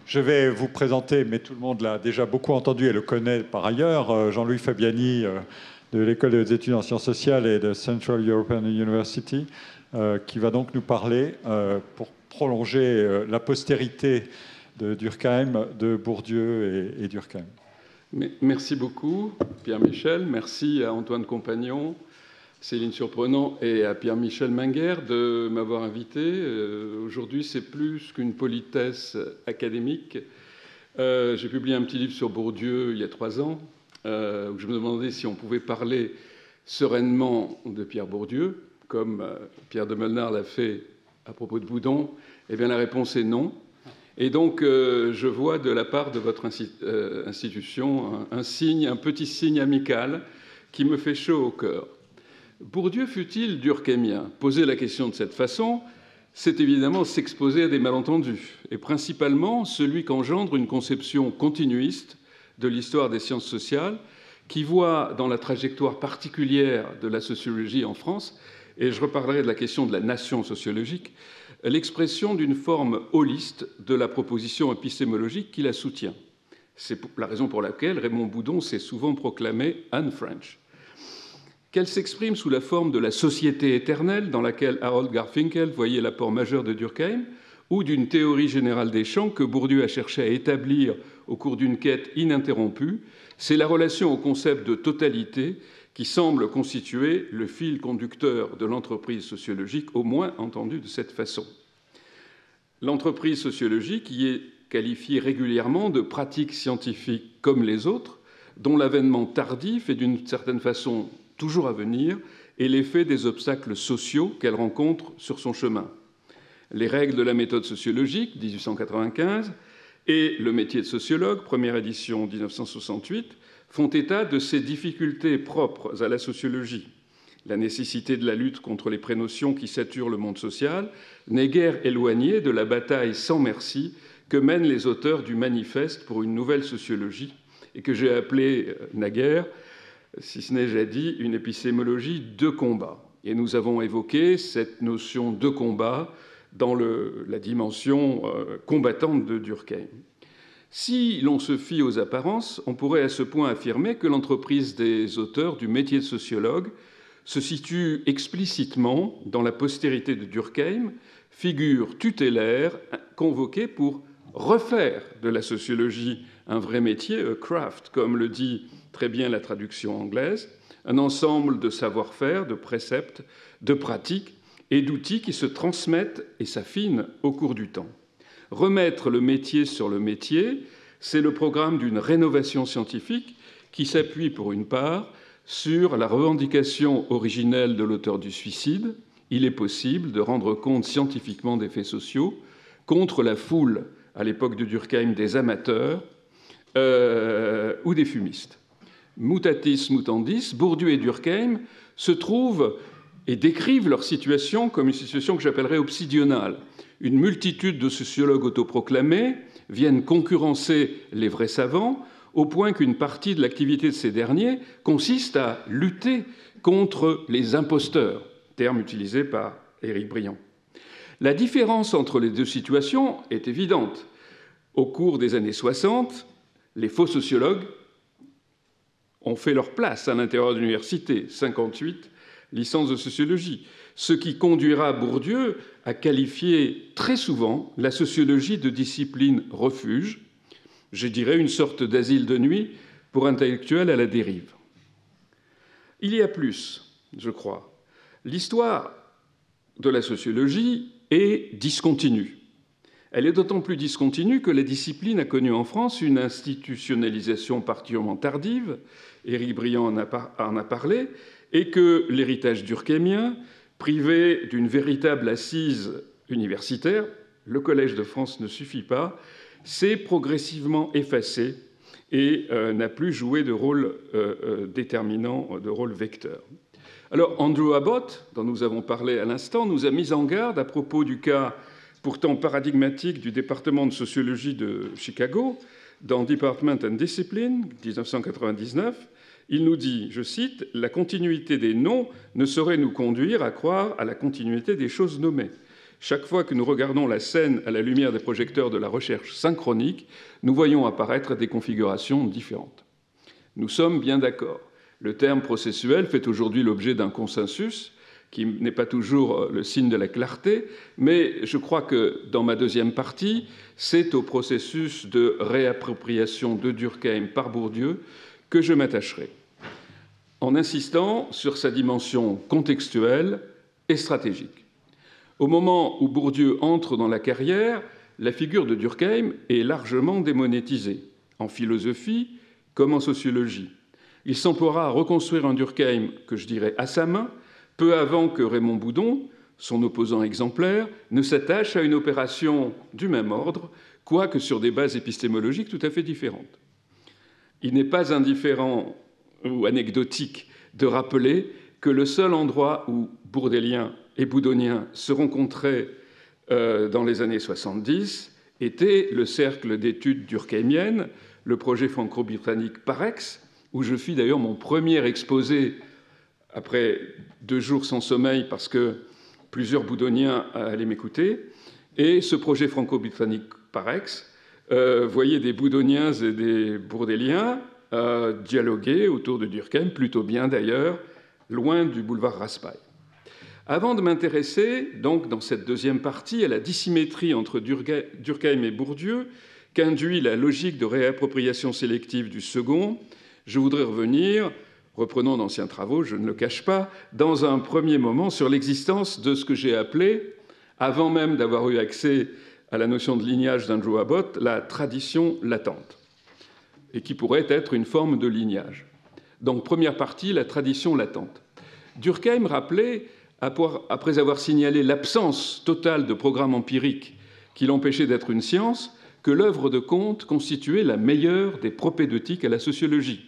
Je vais vous présenter, mais tout le monde l'a déjà beaucoup entendu et le connaît par ailleurs, Jean-Louis Fabiani de l'École des études en sciences sociales et de Central European University, qui va donc nous parler, pour prolonger la postérité de Durkheim, de Bourdieu et Durkheim. Merci beaucoup, Pierre-Michel. Merci à Antoine Compagnon, Céline Surprenant et à Pierre-Michel Minguer de m'avoir invité. Aujourd'hui, c'est plus qu'une politesse académique. J'ai publié un petit livre sur Bourdieu il y a 3 ans, où je me demandais si on pouvait parler sereinement de Pierre Bourdieu, comme Pierre de Molnar l'a fait à propos de Boudon. Eh bien, la réponse est non. Et donc, je vois de la part de votre institution un petit signe amical qui me fait chaud au cœur. Bourdieu fut-il durkheimien? Poser la question de cette façon, c'est évidemment s'exposer à des malentendus, et principalement celui qu'engendre une conception continuiste de l'histoire des sciences sociales, qui voit dans la trajectoire particulière de la sociologie en France, et je reparlerai de la question de la nation sociologique, l'expression d'une forme holiste de la proposition épistémologique qui la soutient. C'est la raison pour laquelle Raymond Boudon s'est souvent proclamé Anne French. Qu'elle s'exprime sous la forme de la société éternelle dans laquelle Harold Garfinkel voyait l'apport majeur de Durkheim, ou d'une théorie générale des champs que Bourdieu a cherché à établir au cours d'une quête ininterrompue, c'est la relation au concept de totalité qui semble constituer le fil conducteur de l'entreprise sociologique, au moins entendu de cette façon. L'entreprise sociologique y est qualifiée régulièrement de pratique scientifique comme les autres, dont l'avènement tardif et d'une certaine façon toujours à venir est l'effet des obstacles sociaux qu'elle rencontre sur son chemin. Les règles de la méthode sociologique, 1895, et le métier de sociologue, première édition 1968, font état de ces difficultés propres à la sociologie. La nécessité de la lutte contre les prénotions qui saturent le monde social n'est guère éloignée de la bataille sans merci que mènent les auteurs du Manifeste pour une nouvelle sociologie, et que j'ai appelé naguère, si ce n'est jadis, une épistémologie de combat. Et nous avons évoqué cette notion de combat dans la dimension combattante de Durkheim. Si l'on se fie aux apparences, on pourrait à ce point affirmer que l'entreprise des auteurs du métier de sociologue se situe explicitement dans la postérité de Durkheim, figure tutélaire convoquée pour refaire de la sociologie un vrai métier, a craft, comme le dit très bien la traduction anglaise, un ensemble de savoir-faire, de préceptes, de pratiques et d'outils qui se transmettent et s'affinent au cours du temps. Remettre le métier sur le métier, c'est le programme d'une rénovation scientifique qui s'appuie pour une part sur la revendication originelle de l'auteur du suicide. Il est possible de rendre compte scientifiquement des faits sociaux contre la foule, à l'époque de Durkheim, des amateurs ou des fumistes. Mutatis mutandis, Bourdieu et Durkheim se trouvent et décrivent leur situation comme une situation que j'appellerais obsidionale. Une multitude de sociologues autoproclamés viennent concurrencer les vrais savants, au point qu'une partie de l'activité de ces derniers consiste à lutter contre les imposteurs, terme utilisé par Éric Briand. La différence entre les deux situations est évidente. Au cours des années 60, les faux sociologues ont fait leur place à l'intérieur de l'université, 58 licences de sociologie, ce qui conduira Bourdieu à qualifier très souvent la sociologie de discipline refuge, je dirais une sorte d'asile de nuit pour intellectuels à la dérive. Il y a plus, je crois. L'histoire de la sociologie est discontinue. Elle est d'autant plus discontinue que la discipline a connu en France une institutionnalisation particulièrement tardive, Éric Briand en a parlé, et que l'héritage durkheimien, privé d'une véritable assise universitaire, le Collège de France ne suffit pas, s'est progressivement effacé et n'a plus joué de rôle déterminant, de rôle vecteur. Alors, Andrew Abbott, dont nous avons parlé à l'instant, nous a mis en garde à propos du cas pourtant paradigmatique du département de sociologie de Chicago, dans Department and Discipline, 1999. Il nous dit, je cite, « La continuité des noms ne saurait nous conduire à croire à la continuité des choses nommées. chaque fois que nous regardons la scène à la lumière des projecteurs de la recherche synchronique, nous voyons apparaître des configurations différentes. Nous sommes bien d'accord. Le terme processuel fait aujourd'hui l'objet d'un consensus, qui n'est pas toujours le signe de la clarté, mais je crois que dans ma deuxième partie, c'est au processus de réappropriation de Durkheim par Bourdieu que je m'attacherai, en insistant sur sa dimension contextuelle et stratégique. Au moment où Bourdieu entre dans la carrière, la figure de Durkheim est largement démonétisée, en philosophie comme en sociologie. Il s'emploiera à reconstruire un Durkheim que je dirais à sa main, peu avant que Raymond Boudon, son opposant exemplaire, ne s'attache à une opération du même ordre, quoique sur des bases épistémologiques tout à fait différentes. Il n'est pas indifférent ou anecdotique de rappeler que le seul endroit où bourdelien et boudonien se rencontraient dans les années 70 était le cercle d'études durkheimiennes, le projet franco-britannique Parex, où je fis d'ailleurs mon premier exposé après 2 jours sans sommeil parce que plusieurs boudoniens allaient m'écouter. Et ce projet franco-britannique Parex voyait des boudoniens et des bourdéliens dialoguer autour de Durkheim, plutôt bien d'ailleurs, loin du boulevard Raspail. Avant de m'intéresser, donc, dans cette deuxième partie, à la dissymétrie entre Durkheim et Bourdieu, qu'induit la logique de réappropriation sélective du second, je voudrais revenir, reprenons d'anciens travaux, je ne le cache pas, dans un premier moment sur l'existence de ce que j'ai appelé, avant même d'avoir eu accès à la notion de lignage d'Andrew Abbott, la tradition latente, et qui pourrait être une forme de lignage. Donc, première partie, la tradition latente. Durkheim rappelait, après avoir signalé l'absence totale de programme empirique qui l'empêchait d'être une science, que l'œuvre de Comte constituait la meilleure des propédeutiques à la sociologie.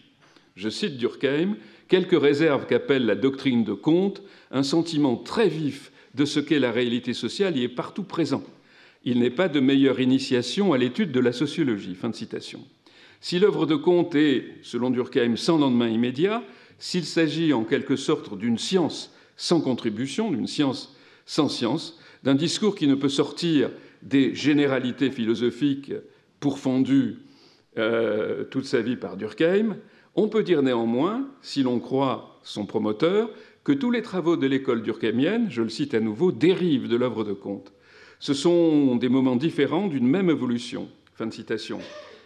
Je cite Durkheim, « Quelques réserves qu'appelle la doctrine de Comte, un sentiment très vif de ce qu'est la réalité sociale y est partout présent. Il n'est pas de meilleure initiation à l'étude de la sociologie. » Fin de citation. Si l'œuvre de Comte est, selon Durkheim, sans lendemain immédiat, s'il s'agit en quelque sorte d'une science sans contribution, d'une science sans science, d'un discours qui ne peut sortir des généralités philosophiques pourfendues toute sa vie par Durkheim, on peut dire néanmoins, si l'on croit son promoteur, que tous les travaux de l'école durkheimienne, je le cite à nouveau, dérivent de l'œuvre de Comte. Ce sont des moments différents d'une même évolution. Fin de citation.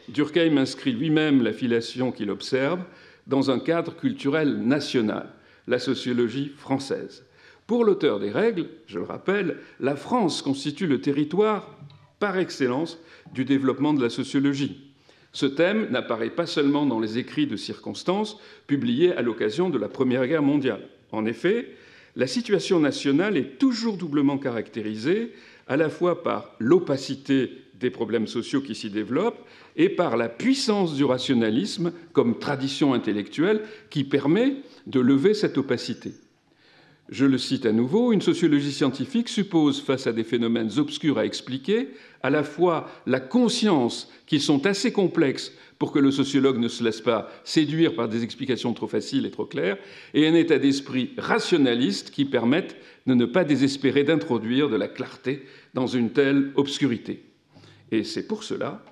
Durkheim inscrit lui-même la filiation qu'il observe dans un cadre culturel national, la sociologie française. Pour l'auteur des règles, je le rappelle, la France constitue le territoire par excellence du développement de la sociologie. Ce thème n'apparaît pas seulement dans les écrits de circonstances publiés à l'occasion de la Première Guerre mondiale. En effet, la situation nationale est toujours doublement caractérisée à la fois par l'opacité des problèmes sociaux qui s'y développent et par la puissance du rationalisme comme tradition intellectuelle qui permet de lever cette opacité. Je le cite à nouveau, une sociologie scientifique suppose, face à des phénomènes obscurs à expliquer, à la fois la conscience qu'ils sont assez complexes pour que le sociologue ne se laisse pas séduire par des explications trop faciles et trop claires, et un état d'esprit rationaliste qui permette de ne pas désespérer d'introduire de la clarté dans une telle obscurité. Et c'est pour cela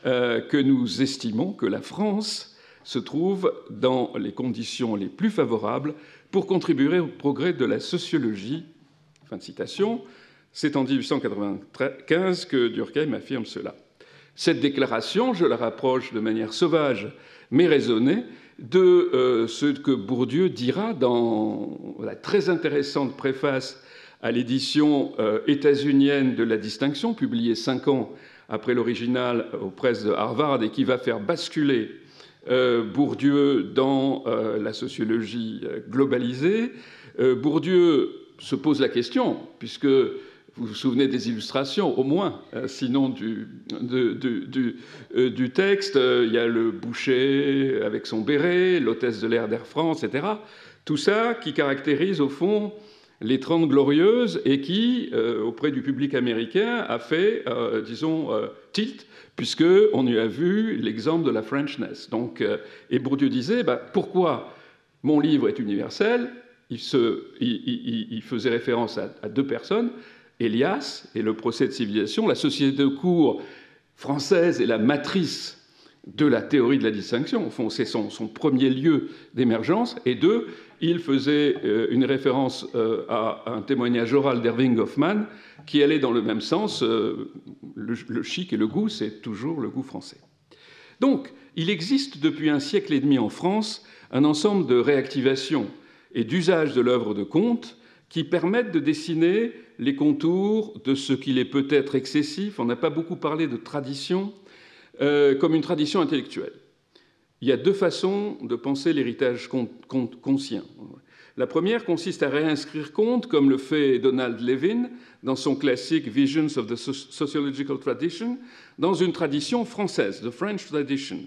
que nous estimons que la France se trouve dans les conditions les plus favorables pour contribuer au progrès de la sociologie. Fin de citation. C'est en 1895 que Durkheim affirme cela. Cette déclaration, je la rapproche de manière sauvage mais raisonnée de ce que Bourdieu dira dans la très intéressante préface à l'édition états-unienne de La Distinction, publiée 5 ans après l'original aux presses de Harvard et qui va faire basculer Bourdieu dans la sociologie globalisée. Bourdieu se pose la question, puisque vous vous souvenez des illustrations, au moins, sinon du texte, il y a le boucher avec son béret, l'hôtesse de l'air d'Air France, etc. Tout ça qui caractérise, au fond, les 30 Glorieuses et qui, auprès du public américain, a fait, disons, tilt, puisqu'on y a vu l'exemple de la Frenchness. Donc, et Bourdieu disait, pourquoi mon livre est universel ? Il faisait référence à 2 personnes, Elias et le procès de civilisation. La société de cours française est la matrice de la théorie de la distinction. Au fond, c'est son premier lieu d'émergence. Et deux, il faisait une référence à un témoignage oral d'Erving Goffman qui allait dans le même sens. Le chic et le goût, c'est toujours le goût français. Donc, il existe depuis un siècle et demi en France un ensemble de réactivations et d'usages de l'œuvre de Comte qui permettent de dessiner les contours de ce qu'il est peut-être excessif. On n'a pas beaucoup parlé de tradition comme une tradition intellectuelle. Il y a deux façons de penser l'héritage comtien. La première consiste à réinscrire Comte, comme le fait Donald Levin dans son classique Visions of the Sociological Tradition, dans une tradition française, the French tradition,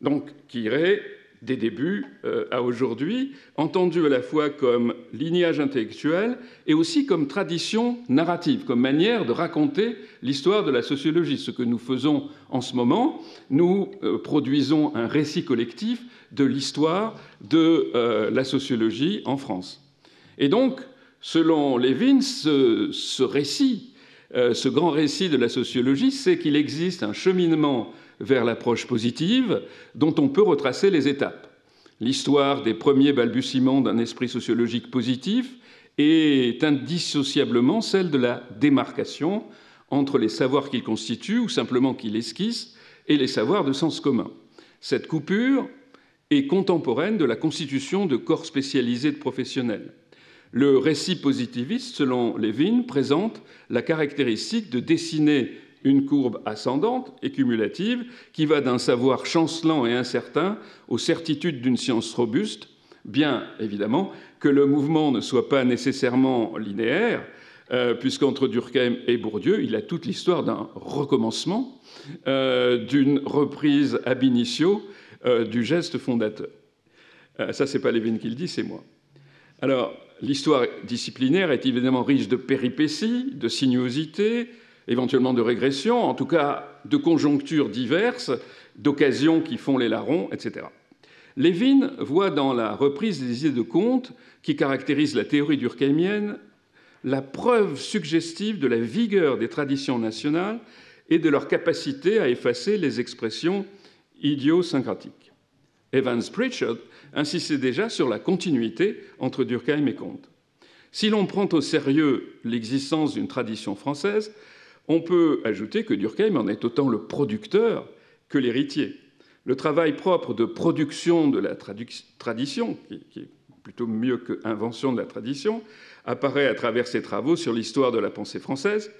donc qui irait des débuts à aujourd'hui, entendu à la fois comme lignage intellectuel et aussi comme tradition narrative, comme manière de raconter l'histoire de la sociologie. Ce que nous faisons en ce moment, nous produisons un récit collectif de l'histoire de la sociologie en France. Et donc, selon Levin, ce récit, ce grand récit de la sociologie, c'est qu'il existe un cheminement vers l'approche positive dont on peut retracer les étapes. L'histoire des premiers balbutiements d'un esprit sociologique positif est indissociablement celle de la démarcation entre les savoirs qu'il constitue ou simplement qu'il esquisse et les savoirs de sens commun. Cette coupure est contemporaine de la constitution de corps spécialisés de professionnels. Le récit positiviste, selon Levin, présente la caractéristique de dessiner une courbe ascendante et cumulative qui va d'un savoir chancelant et incertain aux certitudes d'une science robuste, bien évidemment que le mouvement ne soit pas nécessairement linéaire, puisqu'entre Durkheim et Bourdieu, il a toute l'histoire d'un recommencement, d'une reprise ab initio du geste fondateur. Ça, c'est pas Levin qui le dit, c'est moi. Alors, l'histoire disciplinaire est évidemment riche de péripéties, de sinuosités, éventuellement de régressions, en tout cas de conjonctures diverses, d'occasions qui font les larrons, etc. Levin voit dans la reprise des idées de Comte, qui caractérise la théorie durkheimienne, la preuve suggestive de la vigueur des traditions nationales et de leur capacité à effacer les expressions idiosyncratiques. Evans Pritchard insistait déjà sur la continuité entre Durkheim et Comte. Si l'on prend au sérieux l'existence d'une tradition française, on peut ajouter que Durkheim en est autant le producteur que l'héritier. Le travail propre de production de la tradition, qui est plutôt mieux que invention de la tradition, apparaît à travers ses travaux sur l'histoire de la pensée française,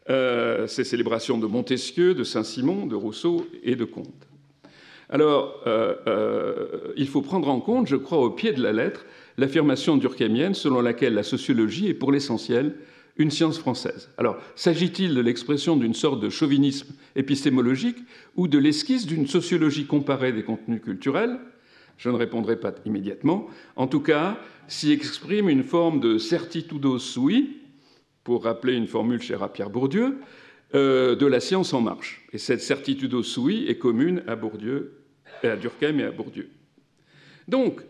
ses célébrations de Montesquieu, de Saint-Simon, de Rousseau et de Comte. Alors, il faut prendre en compte, je crois, au pied de la lettre, l'affirmation durkheimienne selon laquelle la sociologie est pour l'essentiel une science française. Alors, s'agit-il de l'expression d'une sorte de chauvinisme épistémologique ou de l'esquisse d'une sociologie comparée des contenus culturels? Je ne répondrai pas immédiatement. En tout cas, s'y exprime une forme de certitudo sui, pour rappeler une formule chère à Pierre Bourdieu, de la science en marche. Et cette certitudo sui est commune à Bourdieu, à Durkheim et à Bourdieu. Donc,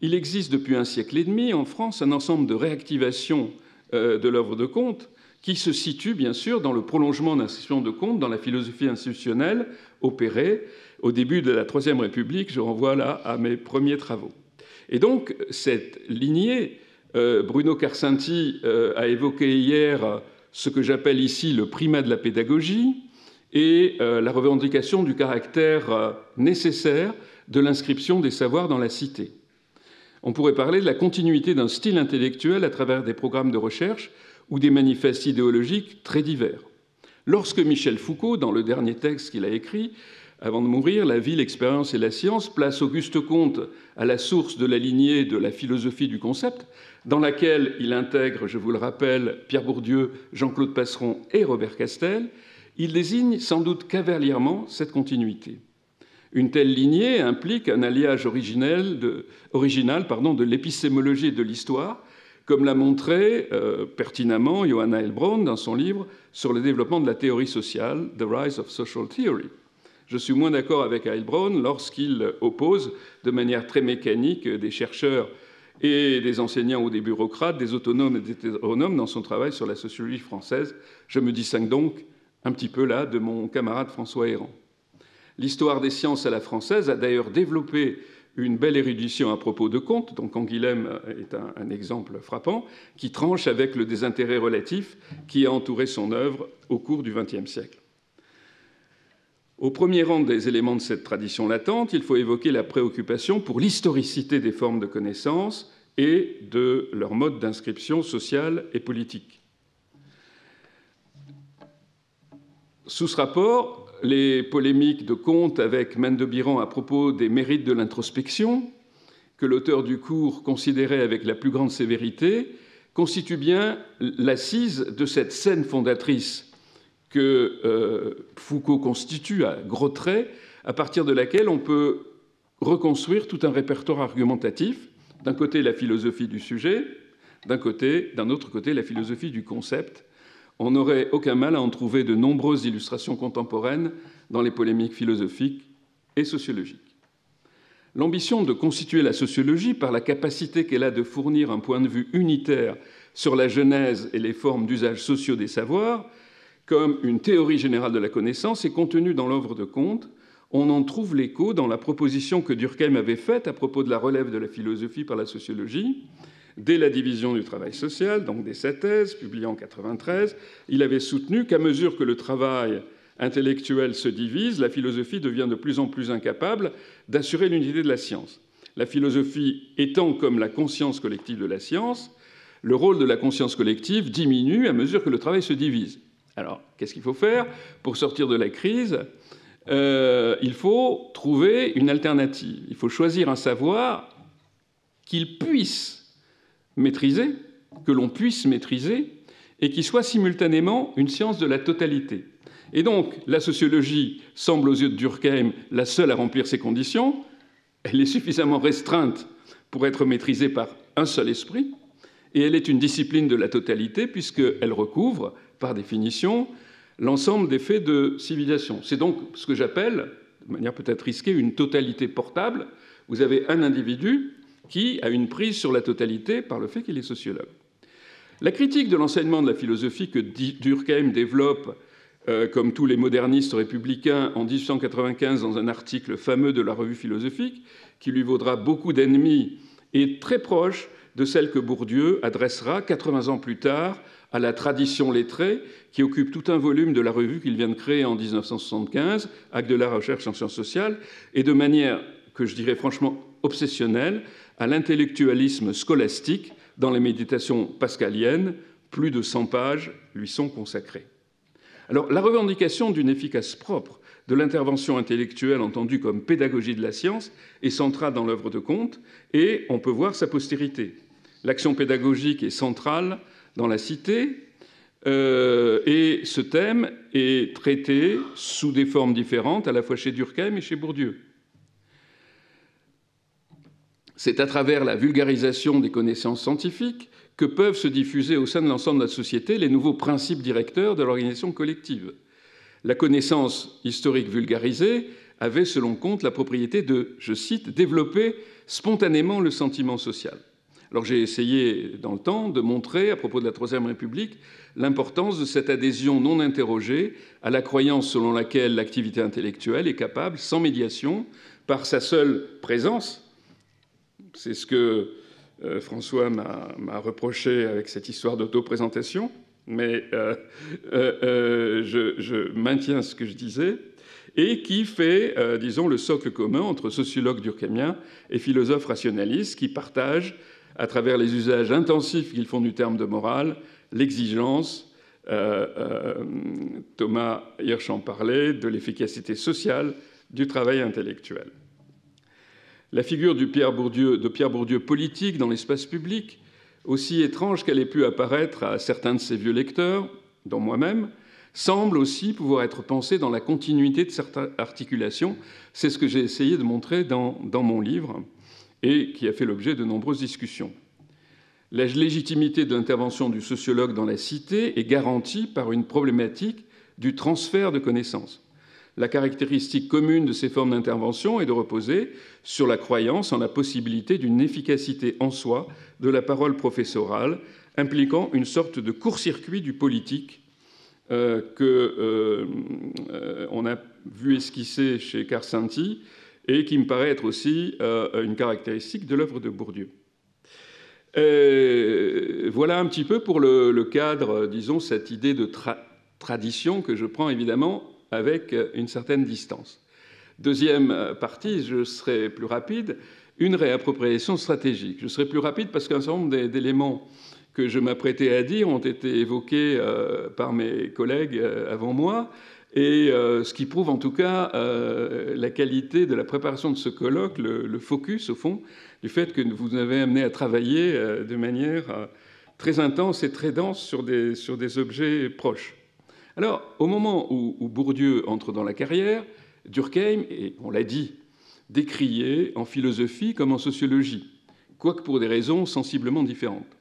il existe depuis un siècle et demi en France un ensemble de réactivations de l'œuvre de Comte qui se situe bien sûr dans le prolongement d'institutions de Comte, dans la philosophie institutionnelle opérée au début de la Troisième République. Je renvoie là à mes premiers travaux. Et donc, cette lignée, Bruno Carcenti a évoqué hier ce que j'appelle ici le primat de la pédagogie et la revendication du caractère nécessaire de l'inscription des savoirs dans la cité. On pourrait parler de la continuité d'un style intellectuel à travers des programmes de recherche ou des manifestes idéologiques très divers. Lorsque Michel Foucault, dans le dernier texte qu'il a écrit, avant de mourir, La vie, l'expérience et la science, place Auguste Comte à la source de la lignée de la philosophie du concept, dans laquelle il intègre, je vous le rappelle, Pierre Bourdieu, Jean-Claude Passeron et Robert Castel, il désigne sans doute cavalièrement cette continuité. Une telle lignée implique un alliage original de l'épistémologie et de l'histoire, comme l'a montré pertinemment Johanna Heilbronn dans son livre sur le développement de la théorie sociale, The Rise of Social Theory. Je suis moins d'accord avec Heilbronn lorsqu'il oppose de manière très mécanique des chercheurs et des enseignants ou des bureaucrates, des autonomes et des hétéronomes dans son travail sur la sociologie française. Je me distingue donc un petit peu là de mon camarade François Héran. L'histoire des sciences à la française a d'ailleurs développé une belle érudition à propos de Comte, dont Canguilhem est un exemple frappant, qui tranche avec le désintérêt relatif qui a entouré son œuvre au cours du XXe siècle. Au premier rang des éléments de cette tradition latente, il faut évoquer la préoccupation pour l'historicité des formes de connaissance et de leur mode d'inscription sociale et politique. Sous ce rapport, les polémiques de Comte avec Mendes-de-Biran à propos des mérites de l'introspection, que l'auteur du cours considérait avec la plus grande sévérité, constituent bien l'assise de cette scène fondatrice que Foucault constitue à gros traits, à partir de laquelle on peut reconstruire tout un répertoire argumentatif. D'un côté, la philosophie du sujet, d'un autre côté, la philosophie du concept. On n'aurait aucun mal à en trouver de nombreuses illustrations contemporaines dans les polémiques philosophiques et sociologiques. L'ambition de constituer la sociologie par la capacité qu'elle a de fournir un point de vue unitaire sur la genèse et les formes d'usage sociaux des savoirs, comme une théorie générale de la connaissance, est contenue dans l'œuvre de Comte. On en trouve l'écho dans la proposition que Durkheim avait faite à propos de la relève de la philosophie par la sociologie. Dès la division du travail social, donc dès sa thèse, publiée en 1993, il avait soutenu qu'à mesure que le travail intellectuel se divise, la philosophie devient de plus en plus incapable d'assurer l'unité de la science. La philosophie étant comme la conscience collective de la science, le rôle de la conscience collective diminue à mesure que le travail se divise. Alors, qu'est-ce qu'il faut faire pour sortir de la crise ? Il faut trouver une alternative. Il faut choisir un savoir qu'il puisse maîtriser, que l'on puisse maîtriser, et qui soit simultanément une science de la totalité. Et donc, la sociologie semble aux yeux de Durkheim la seule à remplir ces conditions. Elle est suffisamment restreinte pour être maîtrisée par un seul esprit, et elle est une discipline de la totalité puisqu'elle recouvre, par définition, l'ensemble des faits de civilisation. C'est donc ce que j'appelle, de manière peut-être risquée, une totalité portable. Vous avez un individu qui a une prise sur la totalité par le fait qu'il est sociologue. La critique de l'enseignement de la philosophie que Durkheim développe, comme tous les modernistes républicains, en 1895 dans un article fameux de la Revue philosophique, qui lui vaudra beaucoup d'ennemis, est très proche de celle que Bourdieu adressera 80 ans plus tard à la tradition lettrée, qui occupe tout un volume de la revue qu'il vient de créer en 1975, Actes de la recherche en sciences sociales, et de manière, que je dirais franchement obsessionnelle, à l'intellectualisme scolastique dans les méditations pascaliennes. Plus de 100 pages lui sont consacrées. Alors, la revendication d'une efficace propre de l'intervention intellectuelle entendue comme pédagogie de la science est centrale dans l'œuvre de Comte, et on peut voir sa postérité. L'action pédagogique est centrale dans La Cité, et ce thème est traité sous des formes différentes, à la fois chez Durkheim et chez Bourdieu. C'est à travers la vulgarisation des connaissances scientifiques que peuvent se diffuser au sein de l'ensemble de la société les nouveaux principes directeurs de l'organisation collective. La connaissance historique vulgarisée avait, selon Comte, la propriété de, je cite, « développer spontanément le sentiment social ». Alors j'ai essayé dans le temps de montrer, à propos de la Troisième République, l'importance de cette adhésion non interrogée à la croyance selon laquelle l'activité intellectuelle est capable, sans médiation, par sa seule présence. C'est ce que François m'a reproché avec cette histoire d'auto-présentation, mais je maintiens ce que je disais, et qui fait, disons, le socle commun entre sociologues durkheimiens et philosophes rationalistes qui partagent, à travers les usages intensifs qu'ils font du terme de morale, l'exigence, Thomas Hirsch en parlait, de l'efficacité sociale du travail intellectuel. La figure de Pierre Bourdieu politique dans l'espace public, aussi étrange qu'elle ait pu apparaître à certains de ses vieux lecteurs, dont moi-même, semble aussi pouvoir être pensée dans la continuité de certaines articulations. C'est ce que j'ai essayé de montrer dans mon livre et qui a fait l'objet de nombreuses discussions. La légitimité de l'intervention du sociologue dans la cité est garantie par une problématique du transfert de connaissances. La caractéristique commune de ces formes d'intervention est de reposer sur la croyance en la possibilité d'une efficacité en soi de la parole professorale, impliquant une sorte de court-circuit du politique qu'on a vu esquisser chez Karsenty et qui me paraît être aussi une caractéristique de l'œuvre de Bourdieu. Voilà un petit peu pour le cadre, disons, cette idée de tradition que je prends évidemment avec une certaine distance. Deuxième partie, je serai plus rapide, une réappropriation stratégique. Je serai plus rapide parce qu'un certain nombre d'éléments que je m'apprêtais à dire ont été évoqués par mes collègues avant moi, et ce qui prouve en tout cas la qualité de la préparation de ce colloque, le focus, au fond, du fait que vous nous avez amené à travailler de manière très intense et très dense sur des objets proches. Alors, au moment où Bourdieu entre dans la carrière, Durkheim, et on l'a dit, décrié en philosophie comme en sociologie, quoique pour des raisons sensiblement différentes.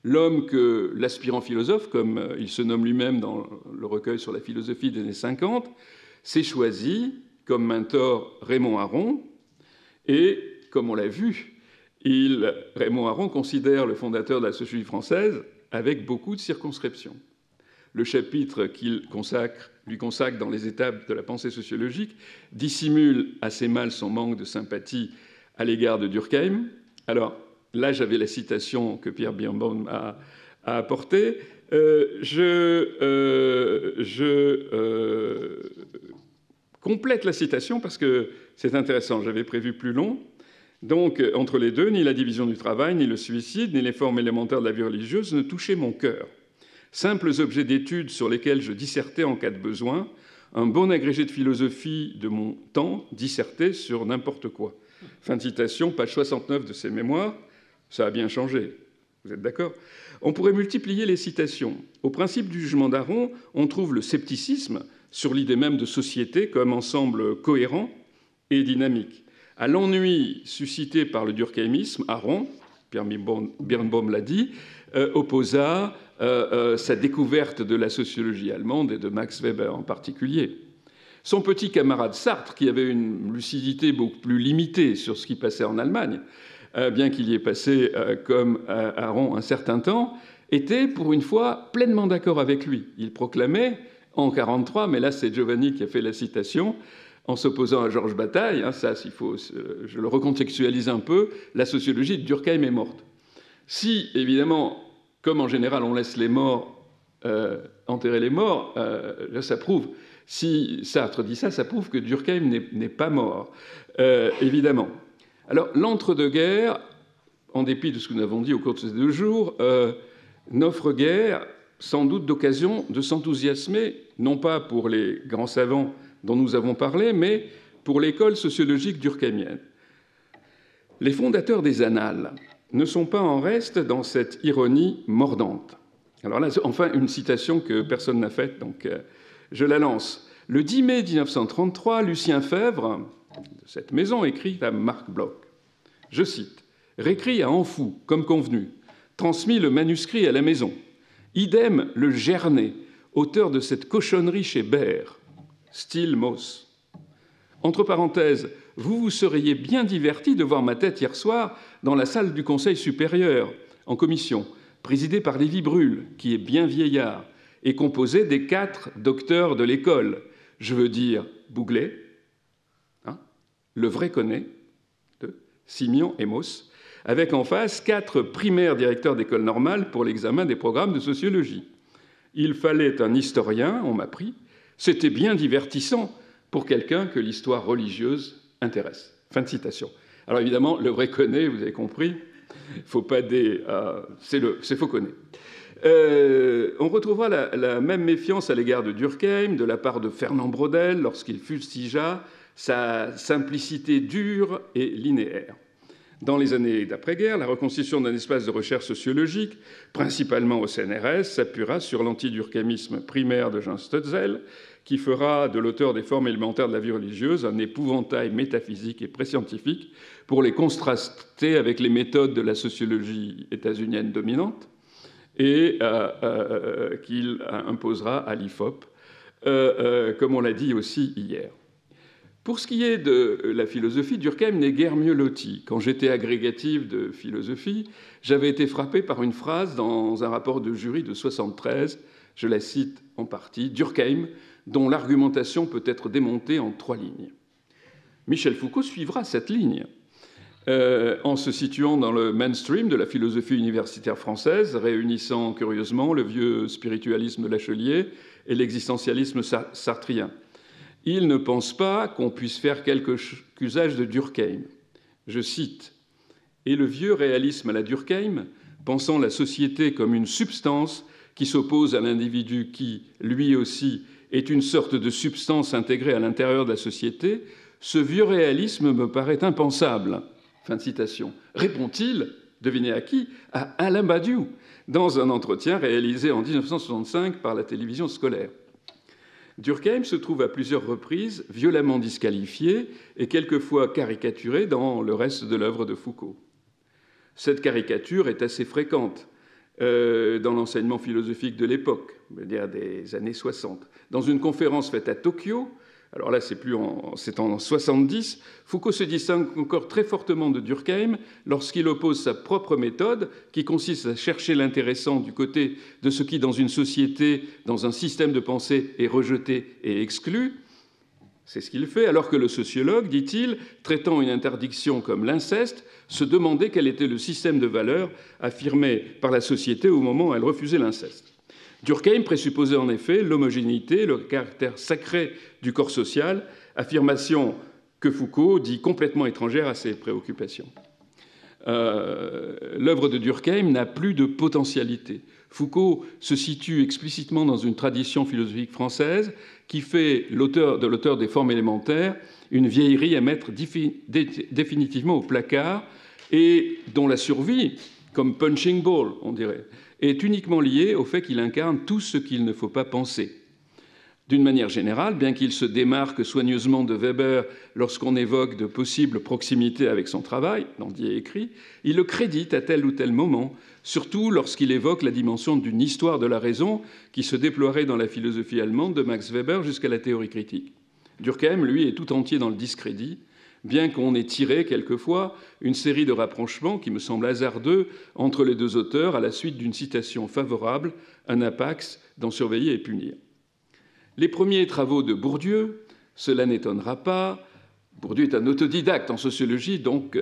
L'homme que l'aspirant philosophe, comme il se nomme lui-même dans le recueil sur la philosophie des années 50, s'est choisi comme mentor Raymond Aron, et, comme on l'a vu, Raymond Aron considère le fondateur de la sociologie française avec beaucoup de circonscription. Le chapitre qu'il lui consacre dans les étapes de la pensée sociologique dissimule assez mal son manque de sympathie à l'égard de Durkheim. Alors, là, j'avais la citation que Pierre Birnbaum a apportée. Je complète la citation parce que c'est intéressant. J'avais prévu plus long. Donc, entre les deux, ni la division du travail, ni le suicide, ni les formes élémentaires de la vie religieuse ne touchaient mon cœur. Simples objets d'étude sur lesquels je dissertais en cas de besoin, un bon agrégé de philosophie de mon temps dissertait sur n'importe quoi. Fin de citation, page 69 de ses mémoires. Ça a bien changé. Vous êtes d'accord ? On pourrait multiplier les citations. Au principe du jugement d'Aron, on trouve le scepticisme sur l'idée même de société comme ensemble cohérent et dynamique. À l'ennui suscité par le durkheimisme, Aron, Pierre Birnbaum l'a dit, opposa sa découverte de la sociologie allemande et de Max Weber en particulier. Son petit camarade Sartre, qui avait une lucidité beaucoup plus limitée sur ce qui passait en Allemagne, bien qu'il y ait passé comme Aron un certain temps, était pour une fois pleinement d'accord avec lui. Il proclamait en 1943, mais là c'est Giovanni qui a fait la citation, en s'opposant à Georges Bataille, ça, je le recontextualise un peu, la sociologie de Durkheim est morte. Si, évidemment, comme en général on laisse les morts enterrer les morts, ça prouve, si Sartre dit ça, ça prouve que Durkheim n'est pas mort, évidemment. Alors, l'entre-deux-guerres, en dépit de ce que nous avons dit au cours de ces 2 jours, n'offre guère, sans doute, d'occasion de s'enthousiasmer, non pas pour les grands savants dont nous avons parlé, mais pour l'école sociologique durkheimienne. Les fondateurs des Annales ne sont pas en reste dans cette ironie mordante. Alors là, enfin, une citation que personne n'a faite, donc je la lance. Le 10 mai 1933, Lucien Febvre, de cette maison, écrit à Marc Bloch, je cite, « Récrit à Anfou, comme convenu, transmis le manuscrit à la maison. Idem le Gernet, auteur de cette cochonnerie chez Baer, style Mauss. Entre parenthèses, vous vous seriez bien diverti de voir ma tête hier soir dans la salle du Conseil supérieur, en commission, présidée par Lévi Brûle, qui est bien vieillard, et composé des 4 docteurs de l'école. Je veux dire Bouglet, le vrai Connet, Simion et Mauss, avec en face 4 primaires directeurs d'école normale pour l'examen des programmes de sociologie. Il fallait un historien, on m'a pris. C'était bien divertissant pour quelqu'un que l'histoire religieuse intéresse. Fin de citation. Alors évidemment, le vrai Connet, vous avez compris, faut pas c'est faux Connet. On retrouvera la même méfiance à l'égard de Durkheim de la part de Fernand Braudel lorsqu'il fustigea sa simplicité dure et linéaire. Dans les années d'après-guerre, la reconstitution d'un espace de recherche sociologique, principalement au CNRS, s'appuiera sur l'antidurkheimisme primaire de Jean Stutzel, qui fera de l'auteur des formes élémentaires de la vie religieuse un épouvantail métaphysique et préscientifique pour les contraster avec les méthodes de la sociologie états-unienne dominante, et qu'il imposera à l'IFOP comme on l'a dit aussi hier. Pour ce qui est de la philosophie, Durkheim n'est guère mieux loti. Quand j'étais agrégatif de philosophie, j'avais été frappé par une phrase dans un rapport de jury de 1973, je la cite en partie, Durkheim, dont l'argumentation peut être démontée en 3 lignes. Michel Foucault suivra cette ligne en se situant dans le mainstream de la philosophie universitaire française, réunissant curieusement le vieux spiritualisme lachelier et l'existentialisme sartrien. Il ne pense pas qu'on puisse faire quelque usage de Durkheim. Je cite, « Et le vieux réalisme à la Durkheim, pensant la société comme une substance qui s'oppose à l'individu qui, lui aussi, est une sorte de substance intégrée à l'intérieur de la société, ce vieux réalisme me paraît impensable. » Fin de citation. Répond-il, devinez à qui, à Alain Badiou, dans un entretien réalisé en 1965 par la télévision scolaire. Durkheim se trouve à plusieurs reprises violemment disqualifié et quelquefois caricaturé dans le reste de l'œuvre de Foucault. Cette caricature est assez fréquente dans l'enseignement philosophique de l'époque, c'est-à-dire des années 60. Dans une conférence faite à Tokyo, alors là c'est en 70, Foucault se distingue encore très fortement de Durkheim lorsqu'il oppose sa propre méthode, qui consiste à chercher l'intéressant du côté de ce qui, dans une société, dans un système de pensée, est rejeté et exclu. C'est ce qu'il fait, alors que le sociologue, dit-il, traitant une interdiction comme l'inceste, se demandait quel était le système de valeurs affirmé par la société au moment où elle refusait l'inceste. Durkheim présupposait en effet l'homogénéité, le caractère sacré du corps social, affirmation que Foucault dit complètement étrangère à ses préoccupations. L'œuvre de Durkheim n'a plus de potentialité. Foucault se situe explicitement dans une tradition philosophique française qui fait de l'auteur des formes élémentaires une vieillerie à mettre définitivement au placard et dont la survie, comme punching ball, on dirait, est uniquement liée au fait qu'il incarne tout ce qu'il ne faut pas penser. D'une manière générale, bien qu'il se démarque soigneusement de Weber lorsqu'on évoque de possibles proximités avec son travail, dans Dit et écrit, il le crédite à tel ou tel moment, surtout lorsqu'il évoque la dimension d'une histoire de la raison qui se déploierait dans la philosophie allemande de Max Weber jusqu'à la théorie critique. Durkheim, lui, est tout entier dans le discrédit, bien qu'on ait tiré quelquefois une série de rapprochements qui me semblent hasardeux entre les deux auteurs à la suite d'une citation favorable, un apax dans Surveiller et punir. Les premiers travaux de Bourdieu, cela n'étonnera pas. Bourdieu est un autodidacte en sociologie, donc,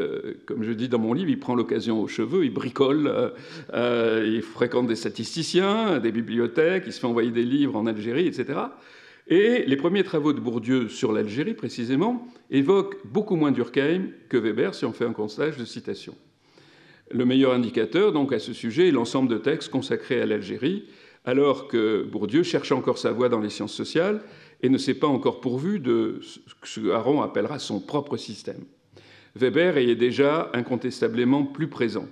comme je dis dans mon livre, il prend l'occasion aux cheveux, il bricole, il fréquente des statisticiens, des bibliothèques, il se fait envoyer des livres en Algérie, etc. Et les premiers travaux de Bourdieu sur l'Algérie, précisément, évoquent beaucoup moins Durkheim que Weber, si on fait un constat de citation. Le meilleur indicateur, donc, à ce sujet est l'ensemble de textes consacrés à l'Algérie, alors que Bourdieu cherche encore sa voie dans les sciences sociales et ne s'est pas encore pourvu de ce que Aron appellera son propre système. Weber y est déjà incontestablement plus présent.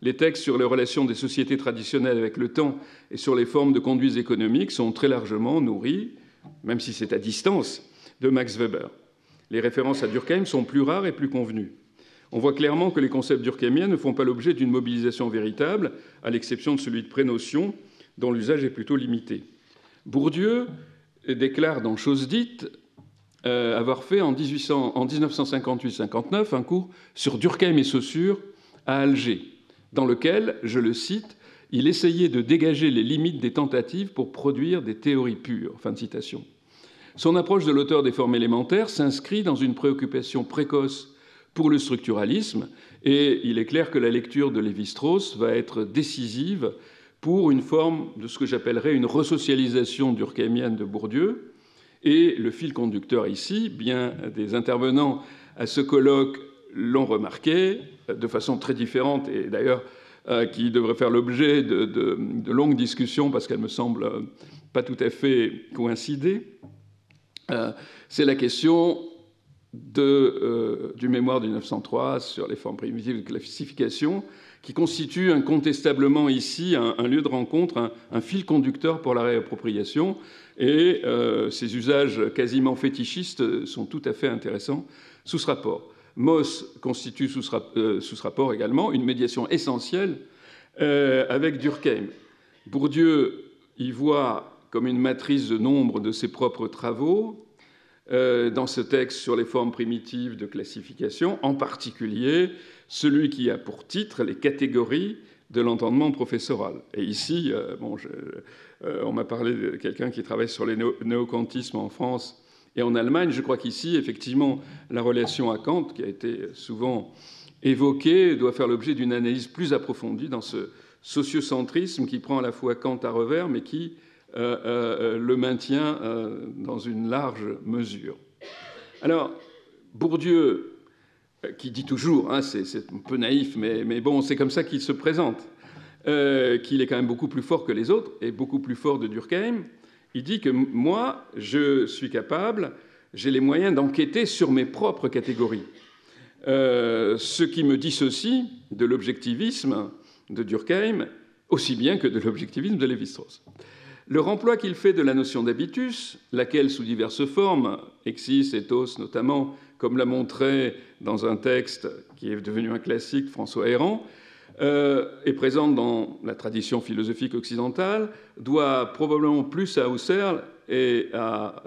Les textes sur les relations des sociétés traditionnelles avec le temps et sur les formes de conduite économique sont très largement nourris, même si c'est à distance, de Max Weber. Les références à Durkheim sont plus rares et plus convenues. On voit clairement que les concepts durkheimiens ne font pas l'objet d'une mobilisation véritable, à l'exception de celui de prénotion, dont l'usage est plutôt limité. Bourdieu déclare dans Choses dites avoir fait en 1958-59 un cours sur Durkheim et Saussure à Alger, dans lequel, je le cite, il essayait de dégager les limites des tentatives pour produire des théories pures. Fin de citation. Son approche de l'auteur des formes élémentaires s'inscrit dans une préoccupation précoce pour le structuralisme, et il est clair que la lecture de Lévi-Strauss va être décisive pour une forme de ce que j'appellerais une resocialisation durkheimienne de Bourdieu. Et le fil conducteur ici, bien des intervenants à ce colloque l'ont remarqué de façon très différente, et d'ailleurs qui devrait faire l'objet de longues discussions parce qu'elles me semblent pas tout à fait coïncider. C'est la question du mémoire du 1903 sur les formes primitives de classification, qui constitue incontestablement ici un lieu de rencontre, un fil conducteur pour la réappropriation. Et ces usages quasiment fétichistes sont tout à fait intéressants sous ce rapport. Moss constitue sous ce rapport également une médiation essentielle avec Durkheim. Bourdieu y voit comme une matrice de nombre de ses propres travaux dans ce texte sur les formes primitives de classification, en particulier celui qui a pour titre les catégories de l'entendement professoral. Et ici, on m'a parlé de quelqu'un qui travaille sur les néokantismes en France et en Allemagne. Je crois qu'ici, effectivement, la relation à Kant, qui a été souvent évoquée, doit faire l'objet d'une analyse plus approfondie dans ce sociocentrisme qui prend à la fois Kant à revers, mais qui le maintient dans une large mesure. Alors, Bourdieu, qui dit toujours, hein, c'est un peu naïf, mais bon, c'est comme ça qu'il se présente, qu'il est quand même beaucoup plus fort que les autres, et beaucoup plus fort de Durkheim. Il dit que moi, je suis capable, j'ai les moyens d'enquêter sur mes propres catégories. Ce qui me dissocie de l'objectivisme de Durkheim, aussi bien que de l'objectivisme de Lévi-Strauss. Le remploi qu'il fait de la notion d'habitus, laquelle, sous diverses formes, exis, ethos notamment, comme l'a montré dans un texte qui est devenu un classique, François Héran, est présente dans la tradition philosophique occidentale, doit probablement plus à Husserl et à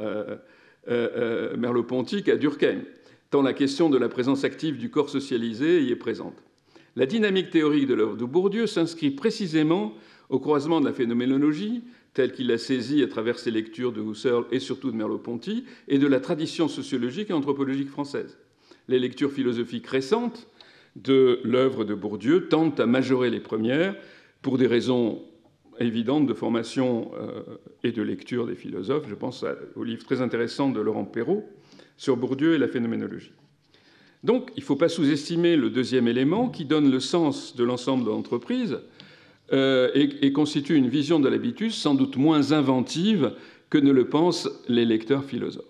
Merleau-Ponty qu'à Durkheim, tant la question de la présence active du corps socialisé y est présente. La dynamique théorique de l'œuvre de Bourdieu s'inscrit précisément au croisement de la phénoménologie, telle qu'il l'a saisie à travers ses lectures de Husserl et surtout de Merleau-Ponty, et de la tradition sociologique et anthropologique française. Les lectures philosophiques récentes de l'œuvre de Bourdieu tentent à majorer les premières pour des raisons évidentes de formation et de lecture des philosophes. Je pense au livre très intéressant de Laurent Perrault sur Bourdieu et la phénoménologie. Donc, il ne faut pas sous-estimer le deuxième élément qui donne le sens de l'ensemble de l'entreprise et constitue une vision de l'habitus sans doute moins inventive que ne le pensent les lecteurs philosophes.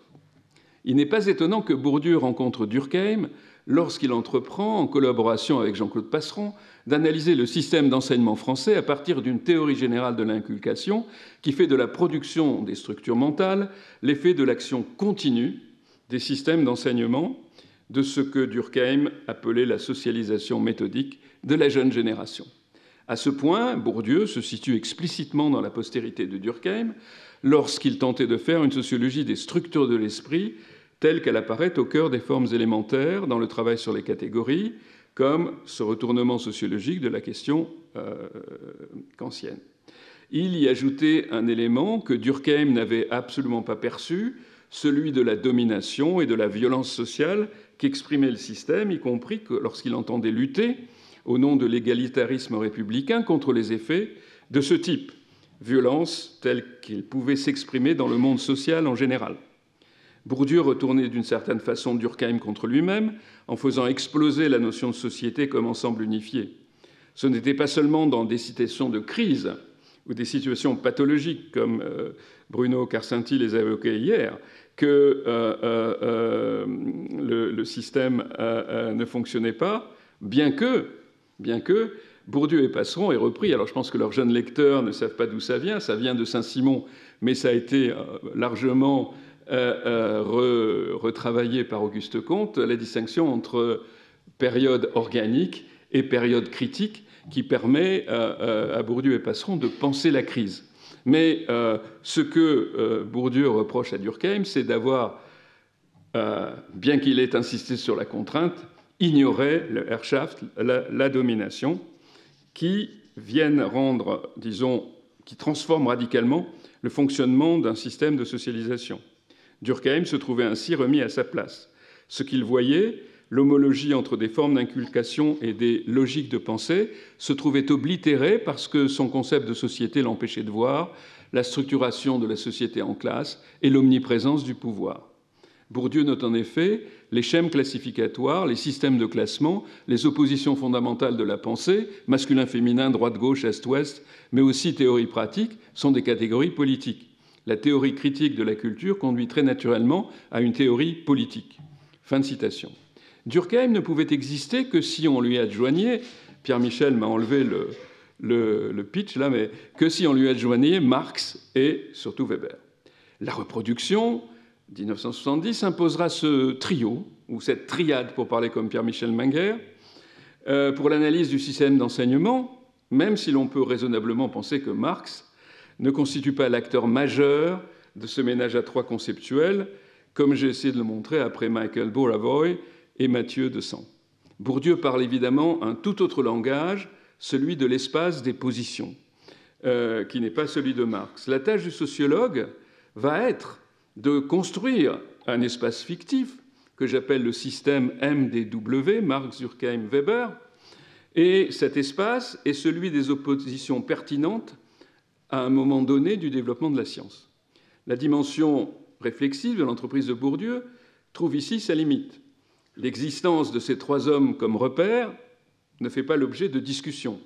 Il n'est pas étonnant que Bourdieu rencontre Durkheim lorsqu'il entreprend, en collaboration avec Jean-Claude Passeron, d'analyser le système d'enseignement français à partir d'une théorie générale de l'inculcation qui fait de la production des structures mentales l'effet de l'action continue des systèmes d'enseignement, de ce que Durkheim appelait la socialisation méthodique de la jeune génération. À ce point, Bourdieu se situe explicitement dans la postérité de Durkheim lorsqu'il tentait de faire une sociologie des structures de l'esprit telle qu'elle apparaît au cœur des formes élémentaires dans le travail sur les catégories, comme ce retournement sociologique de la question kantienne. Il y ajoutait un élément que Durkheim n'avait absolument pas perçu, celui de la domination et de la violence sociale qu'exprimait le système, y compris que lorsqu'il entendait lutter au nom de l'égalitarisme républicain contre les effets de ce type, violence telle qu'il pouvait s'exprimer dans le monde social en général. Bourdieu retournait d'une certaine façon Durkheim contre lui-même en faisant exploser la notion de société comme ensemble unifié. Ce n'était pas seulement dans des situations de crise ou des situations pathologiques comme Bruno Carcenti les a évoquées hier, que le système ne fonctionnait pas, bien que Bourdieu et Passeron aient repris. Alors je pense que leurs jeunes lecteurs ne savent pas d'où ça vient de Saint-Simon, mais ça a été largement retravaillé par Auguste Comte, la distinction entre période organique et période critique qui permet à Bourdieu et Passeron de penser la crise. Mais ce que Bourdieu reproche à Durkheim, c'est d'avoir, bien qu'il ait insisté sur la contrainte, ignoré le Herrschaft, la domination, qui viennent rendre, disons, qui transforment radicalement le fonctionnement d'un système de socialisation. Durkheim se trouvait ainsi remis à sa place. Ce qu'il voyait, l'homologie entre des formes d'inculcation et des logiques de pensée, se trouvait oblitérée parce que son concept de société l'empêchait de voir la structuration de la société en classe et l'omniprésence du pouvoir. Bourdieu note en effet les schèmes classificatoires, les systèmes de classement, les oppositions fondamentales de la pensée, masculin-féminin, droite-gauche, est-ouest, mais aussi théorie pratique, sont des catégories politiques. La théorie critique de la culture conduit très naturellement à une théorie politique. Fin de citation. Durkheim ne pouvait exister que si on lui adjoignait, Pierre Michel m'a enlevé le pitch là, mais que si on lui adjoignait Marx et surtout Weber. La reproduction, 1970, imposera ce trio, ou cette triade pour parler comme Pierre-Michel Menger, pour l'analyse du système d'enseignement, même si l'on peut raisonnablement penser que Marx ne constitue pas l'acteur majeur de ce ménage à trois conceptuel, comme j'ai essayé de le montrer après Michael Burawoy et Mathieu de Sand. Bourdieu parle évidemment un tout autre langage, celui de l'espace des positions, qui n'est pas celui de Marx. La tâche du sociologue va être de construire un espace fictif que j'appelle le système MDW, Marx, Durkheim, Weber, et cet espace est celui des oppositions pertinentes à un moment donné du développement de la science. La dimension réflexive de l'entreprise de Bourdieu trouve ici sa limite. L'existence de ces trois hommes comme repère ne fait pas l'objet de discussion.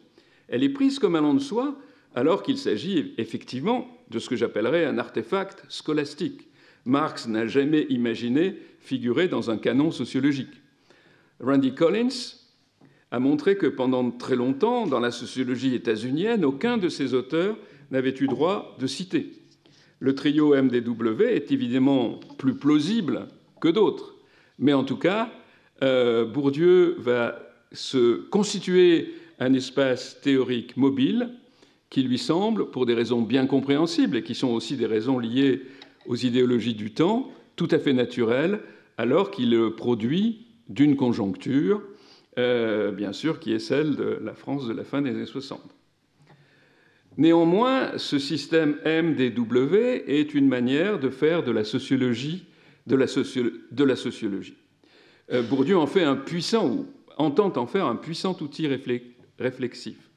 Elle est prise comme allant de soi, alors qu'il s'agit effectivement de ce que j'appellerais un artefact scolastique. Marx n'a jamais imaginé figurer dans un canon sociologique. Randy Collins a montré que pendant très longtemps, dans la sociologie états-unienne, aucun de ces auteurs n'avait eu droit de citer. Le trio MDW est évidemment plus plausible que d'autres, mais en tout cas, Bourdieu va se constituer un espace théorique mobile qui lui semble, pour des raisons bien compréhensibles et qui sont aussi des raisons liées aux idéologies du temps, tout à fait naturel, alors qu'il produit d'une conjoncture, bien sûr, qui est celle de la France de la fin des années 60. Néanmoins, ce système MDW est une manière de faire de la sociologie de la sociologie. Bourdieu en fait un puissant, ou entend en faire un puissant outil réflexif.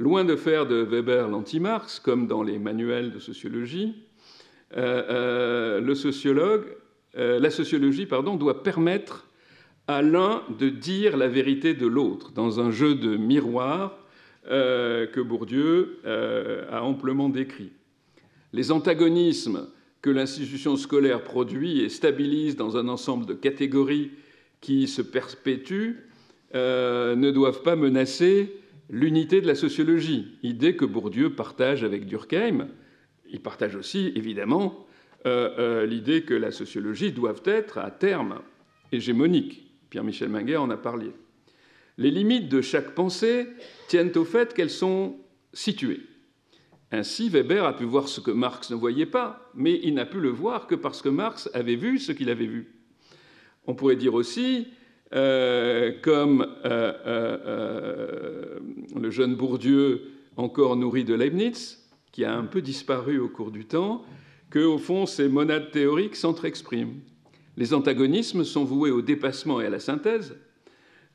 Loin de faire de Weber l'anti-Marx, comme dans les manuels de sociologie, la sociologie doit permettre à l'un de dire la vérité de l'autre, dans un jeu de miroir que Bourdieu a amplement décrit. Les antagonismes que l'institution scolaire produit et stabilise dans un ensemble de catégories qui se perpétuent ne doivent pas menacer l'unité de la sociologie, idée que Bourdieu partage avec Durkheim. Il partage aussi, évidemment, l'idée que la sociologie doit être, à terme, hégémonique. Pierre-Michel Minguer en a parlé. Les limites de chaque pensée tiennent au fait qu'elles sont situées. Ainsi, Weber a pu voir ce que Marx ne voyait pas, mais il n'a pu le voir que parce que Marx avait vu ce qu'il avait vu. On pourrait dire aussi, comme le jeune Bourdieu, encore nourri de Leibniz, qui a un peu disparu au cours du temps, qu'au fond, ces monades théoriques s'entre-expriment. Les antagonismes sont voués au dépassement et à la synthèse,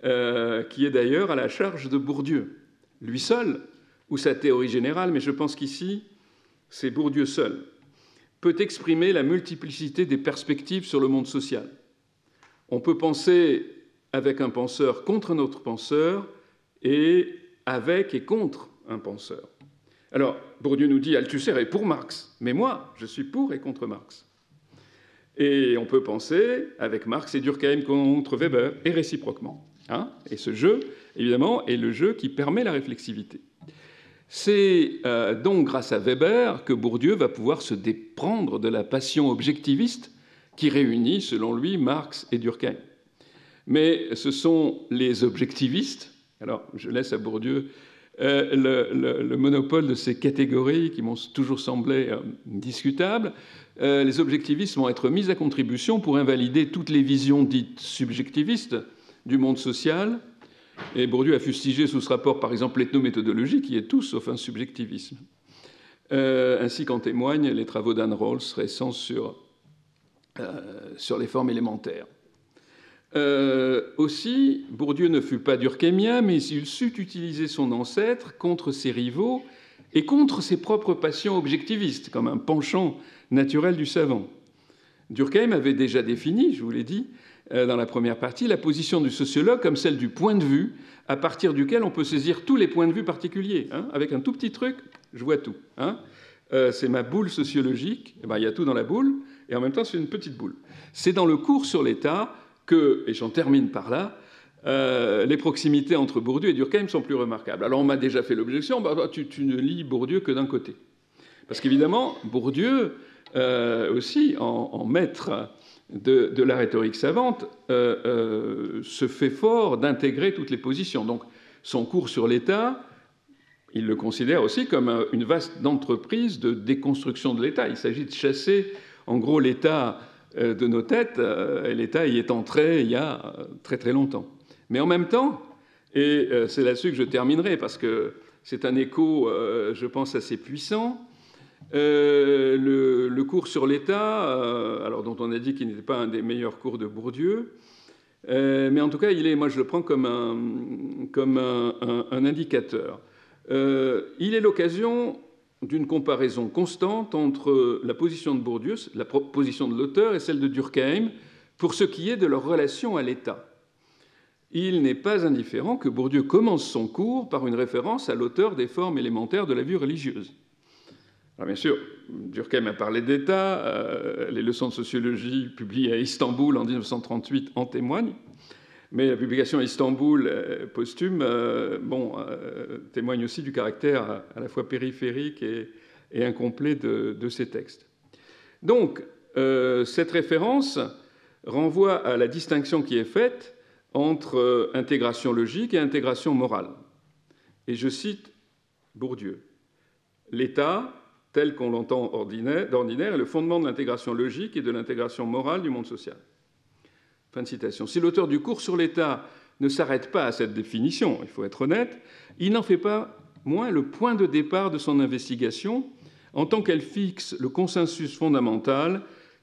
qui est d'ailleurs à la charge de Bourdieu, lui seul, ou sa théorie générale, mais je pense qu'ici, c'est Bourdieu seul, peut exprimer la multiplicité des perspectives sur le monde social. On peut penser avec un penseur contre un autre penseur, et avec et contre un penseur. Alors, Bourdieu nous dit « Althusser est pour Marx », mais moi, je suis pour et contre Marx. Et on peut penser avec Marx et Durkheim contre Weber, et réciproquement. Et ce jeu, évidemment, est le jeu qui permet la réflexivité. C'est donc grâce à Weber que Bourdieu va pouvoir se déprendre de la passion objectiviste qui réunit, selon lui, Marx et Durkheim. Mais ce sont les objectivistes, alors je laisse à Bourdieu le monopole de ces catégories qui m'ont toujours semblé discutables. Les objectivistes vont être mis à contribution pour invalider toutes les visions dites subjectivistes du monde social. Et Bourdieu a fustigé sous ce rapport, par exemple, l'ethnométhodologie, qui est tout sauf un subjectivisme. Ainsi qu'en témoignent les travaux d'Anne Rawls récents sur les formes élémentaires. Aussi, Bourdieu ne fut pas durkheimien, mais il sut utiliser son ancêtre contre ses rivaux et contre ses propres passions objectivistes, comme un penchant naturel du savant. Durkheim avait déjà défini, je vous l'ai dit, dans la première partie, la position du sociologue comme celle du point de vue, à partir duquel on peut saisir tous les points de vue particuliers. Avec un tout petit truc, je vois tout. C'est ma boule sociologique, il y a tout dans la boule, et en même temps, c'est une petite boule. C'est dans le cours sur l'État que, et j'en termine par là, les proximités entre Bourdieu et Durkheim sont plus remarquables. Alors on m'a déjà fait l'objection, tu ne lis Bourdieu que d'un côté. Parce qu'évidemment, Bourdieu, aussi, en maître de la rhétorique savante, se fait fort d'intégrer toutes les positions. Donc son cours sur l'État il le considère aussi comme une vaste entreprise de déconstruction de l'État. Il s'agit de chasser, en gros, l'État de nos têtes, et l'État y est entré il y a très très longtemps. Mais en même temps, et c'est là-dessus que je terminerai, parce que c'est un écho, je pense, assez puissant, le cours sur l'État, alors dont on a dit qu'il n'était pas un des meilleurs cours de Bourdieu, mais en tout cas, moi je le prends comme un indicateur. Il est l'occasion d'une comparaison constante entre la position de Bourdieu, la position de l'auteur, et celle de Durkheim, pour ce qui est de leur relation à l'État. Il n'est pas indifférent que Bourdieu commence son cours par une référence à l'auteur des formes élémentaires de la vie religieuse. Alors bien sûr, Durkheim a parlé d'État, les leçons de sociologie publiées à Istanbul en 1938 en témoignent, mais la publication à Istanbul posthume témoigne aussi du caractère à la fois périphérique et incomplet de ces textes. Donc, cette référence renvoie à la distinction qui est faite entre intégration logique et intégration morale. Et je cite Bourdieu. « L'État, tel qu'on l'entend d'ordinaire, est le fondement de l'intégration logique et de l'intégration morale du monde social. » Fin de citation. Si l'auteur du cours sur l'État ne s'arrête pas à cette définition, il faut être honnête, il n'en fait pas moins le point de départ de son investigation en tant qu'elle fixe le consensus fondamental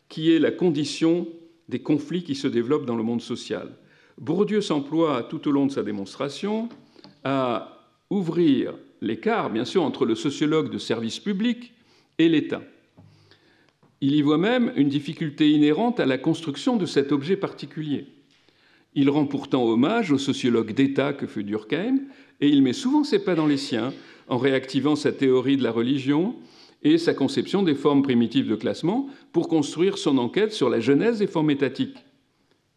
qui est la condition des conflits qui se développent dans le monde social. Bourdieu s'emploie tout au long de sa démonstration à ouvrir l'écart, bien sûr, entre le sociologue de service public et l'État. Il y voit même une difficulté inhérente à la construction de cet objet particulier. Il rend pourtant hommage au sociologue d'État que fut Durkheim, et il met souvent ses pas dans les siens en réactivant sa théorie de la religion et sa conception des formes primitives de classement pour construire son enquête sur la genèse des formes étatiques.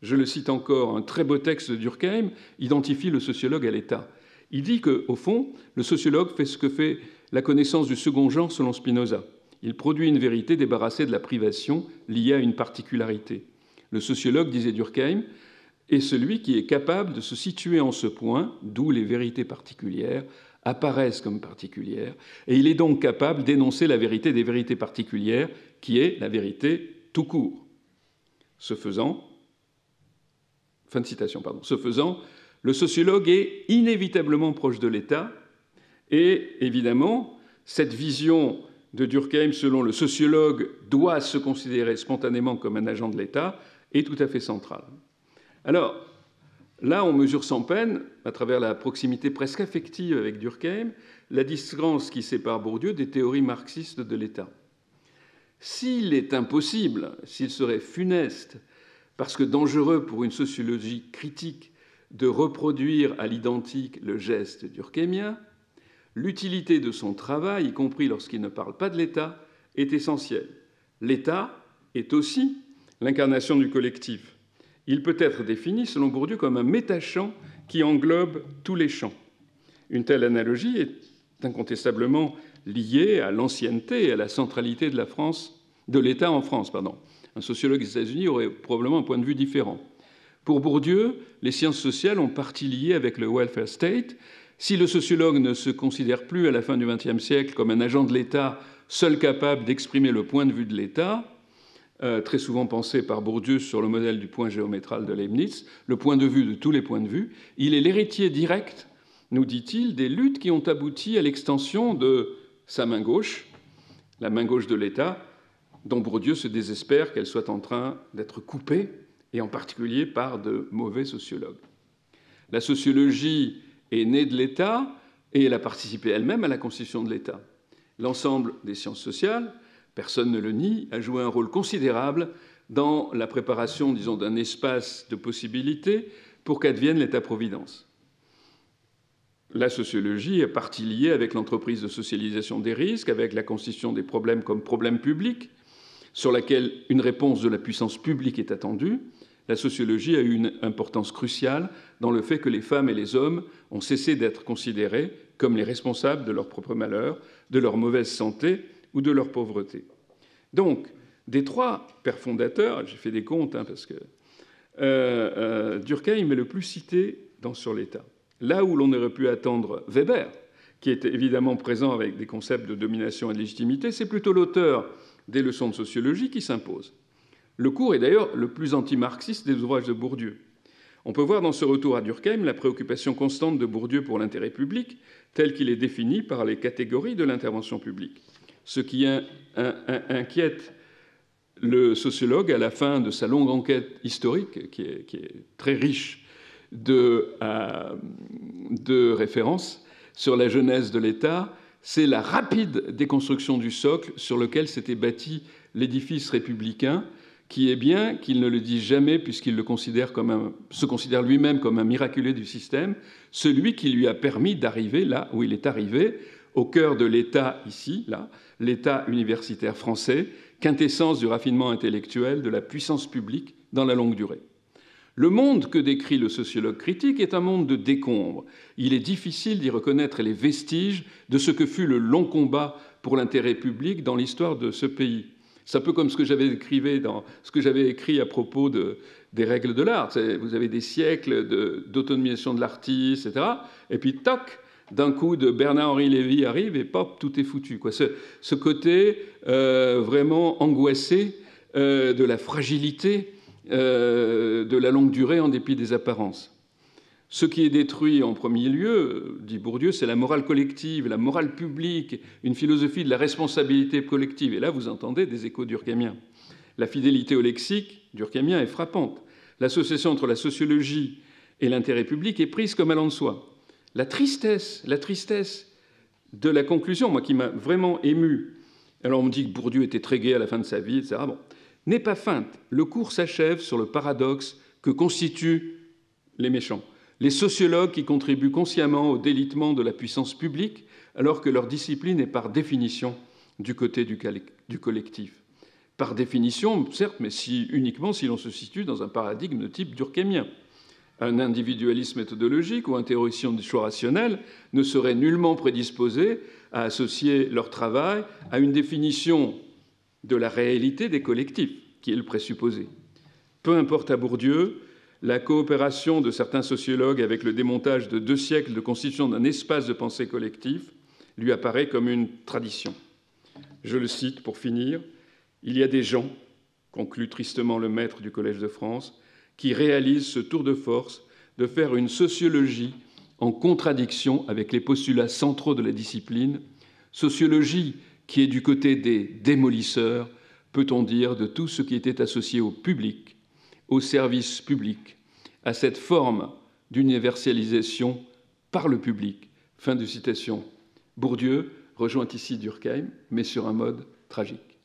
Je le cite encore, un très beau texte de Durkheim identifie le sociologue à l'État. Il dit qu'au fond, le sociologue fait ce que fait la connaissance du second genre selon Spinoza. Il produit une vérité débarrassée de la privation liée à une particularité. Le sociologue, disait Durkheim, est celui qui est capable de se situer en ce point, d'où les vérités particulières apparaissent comme particulières, et il est donc capable d'énoncer la vérité des vérités particulières, qui est la vérité tout court. Ce faisant, fin de citation, pardon. Ce faisant, le sociologue est inévitablement proche de l'État, et évidemment, cette vision de Durkheim, selon le sociologue, doit se considérer spontanément comme un agent de l'État, est tout à fait centrale. Alors, là, on mesure sans peine, à travers la proximité presque affective avec Durkheim, la distance qui sépare Bourdieu des théories marxistes de l'État. S'il est impossible, s'il serait funeste, parce que dangereux pour une sociologie critique de reproduire à l'identique le geste durkheimien, l'utilité de son travail, y compris lorsqu'il ne parle pas de l'État, est essentielle. L'État est aussi l'incarnation du collectif. Il peut être défini, selon Bourdieu, comme un métachamp qui englobe tous les champs. Une telle analogie est incontestablement liée à l'ancienneté et à la centralité de l'État en France. Un sociologue des États-Unis aurait probablement un point de vue différent. Pour Bourdieu, les sciences sociales ont partie liée avec le welfare state. Si le sociologue ne se considère plus à la fin du XXe siècle comme un agent de l'État seul capable d'exprimer le point de vue de l'État, très souvent pensé par Bourdieu sur le modèle du point géométral de Leibniz, le point de vue de tous les points de vue, il est l'héritier direct, nous dit-il, des luttes qui ont abouti à l'extension de sa main gauche, la main gauche de l'État, dont Bourdieu se désespère qu'elle soit en train d'être coupée, et en particulier par de mauvais sociologues. La sociologie est née de l'État et elle a participé elle-même à la constitution de l'État. L'ensemble des sciences sociales, personne ne le nie, a joué un rôle considérable dans la préparation, disons, d'un espace de possibilités pour qu'advienne l'État-providence. La sociologie est partie liée avec l'entreprise de socialisation des risques, avec la constitution des problèmes comme problèmes publics, sur laquelle une réponse de la puissance publique est attendue. La sociologie a eu une importance cruciale dans le fait que les femmes et les hommes ont cessé d'être considérés comme les responsables de leur propre malheur, de leur mauvaise santé ou de leur pauvreté. Donc, des trois pères fondateurs, j'ai fait des comptes parce que Durkheim est le plus cité sur l'État. Là où l'on aurait pu attendre Weber, qui est évidemment présent avec des concepts de domination et de légitimité, c'est plutôt l'auteur des leçons de sociologie qui s'impose. Le cours est d'ailleurs le plus anti-marxiste des ouvrages de Bourdieu. On peut voir dans ce retour à Durkheim la préoccupation constante de Bourdieu pour l'intérêt public, tel qu'il est défini par les catégories de l'intervention publique. Ce qui inquiète le sociologue à la fin de sa longue enquête historique, qui est très riche de références sur la genèse de l'État, c'est la rapide déconstruction du socle sur lequel s'était bâti l'édifice républicain, qui est bien qu'il ne le dise jamais, puisqu'il se considère lui-même comme un miraculé du système, celui qui lui a permis d'arriver là où il est arrivé, au cœur de l'État ici, là, l'État universitaire français, quintessence du raffinement intellectuel, de la puissance publique dans la longue durée. Le monde que décrit le sociologue critique est un monde de décombres. Il est difficile d'y reconnaître les vestiges de ce que fut le long combat pour l'intérêt public dans l'histoire de ce pays. C'est un peu comme ce que j'avais écrit à propos des règles de l'art. Vous avez des siècles d'autonomisation de l'artiste, etc. Et puis, toc, d'un coup, de Bernard-Henri Lévy arrive et pop, tout est foutu, quoi. Ce côté vraiment angoissé de la fragilité de la longue durée en dépit des apparences. Ce qui est détruit en premier lieu, dit Bourdieu, c'est la morale collective, la morale publique, une philosophie de la responsabilité collective. Et là, vous entendez des échos durkheimiens. La fidélité au lexique durkheimien est frappante. L'association entre la sociologie et l'intérêt public est prise comme allant de soi. La tristesse de la conclusion, moi qui m'a vraiment ému, alors on me dit que Bourdieu était très gai à la fin de sa vie, etc. Bon, n'est pas feinte. Le cours s'achève sur le paradoxe que constituent les méchants. Les sociologues qui contribuent consciemment au délitement de la puissance publique, alors que leur discipline est par définition du côté du collectif. Par définition, certes, mais uniquement si l'on se situe dans un paradigme de type durkheimien. Un individualisme méthodologique ou un théoricien du choix rationnel ne serait nullement prédisposé à associer leur travail à une définition de la réalité des collectifs, qui est le présupposé. Peu importe à Bourdieu, la coopération de certains sociologues avec le démontage de 2 siècles de constitution d'un espace de pensée collectif lui apparaît comme une tradition. Je le cite pour finir. « Il y a des gens, conclut tristement le maître du Collège de France, qui réalisent ce tour de force de faire une sociologie en contradiction avec les postulats centraux de la discipline, sociologie qui est du côté des démolisseurs, peut-on dire, de tout ce qui était associé au public, au service public, à cette forme d'universalisation par le public. » Fin de citation. Bourdieu rejoint ici Durkheim, mais sur un mode tragique.